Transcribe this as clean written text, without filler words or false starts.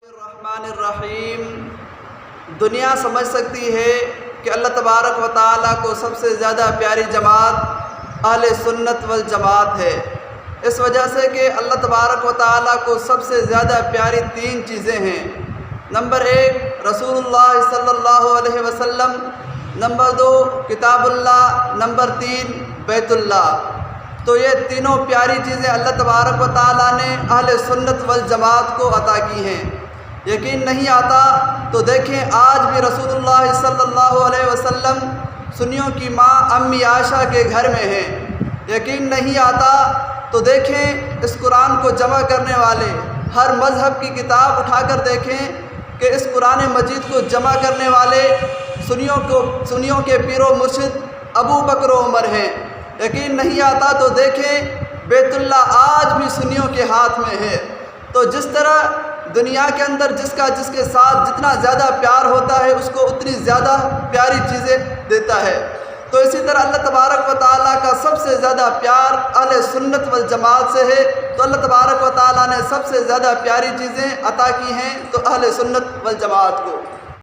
الرحمن الرحیم۔ دنیا سمجھ سکتی ہے کہ اللہ تبارک و تعالیٰ کو سب سے زیادہ پیاری جماعت اہل سنت والجماعت ہے، اس وجہ سے کہ اللہ تبارک و تعالیٰ کو سب سے زیادہ پیاری تین چیزیں ہیں۔ نمبر 1 رسول اللہ صلی اللہ علیہ وسلم، نمبر 2 کتاب اللہ، نمبر 3 بیت اللہ۔ تو یہ تینوں پیاری چیزیں اللہ تبارک و تعالیٰ نے اہل سنت والجماعت کو عطا کی ہیں۔ یقین نہیں آتا تو دیکھیں آج بھی رسول اللہ صلی اللہ علیہ وسلم سنیوں کی ماں امی عائشہ کے گھر میں ہیں۔ یقین نہیں آتا تو دیکھیں اس قرآن کو جمع کرنے والے ہر مذہب کی کتاب اٹھا کر دیکھیں کہ اس قرآن مجید کو جمع کرنے والے سنیوں کے پیر و مرشد ابو بکر و عمر ہیں۔ یقین نہیں آتا تو دیکھیں بیت اللہ آج بھی سنیوں کے ہاتھ میں ہے۔ تو جس طرح دنیا کے اندر جس کے ساتھ جتنا زیادہ پیار ہوتا ہے اس کو اتنی زیادہ پیاری چیزیں دیتا ہے، تو اسی طرح اللہ تبارک و تعالیٰ کا سب سے زیادہ پیار اہل سنت والجماعت سے ہے۔ تو اللہ تبارک و تعالیٰ نے سب سے زیادہ پیاری چیزیں عطا کی ہیں تو اہل سنت والجماعت کو۔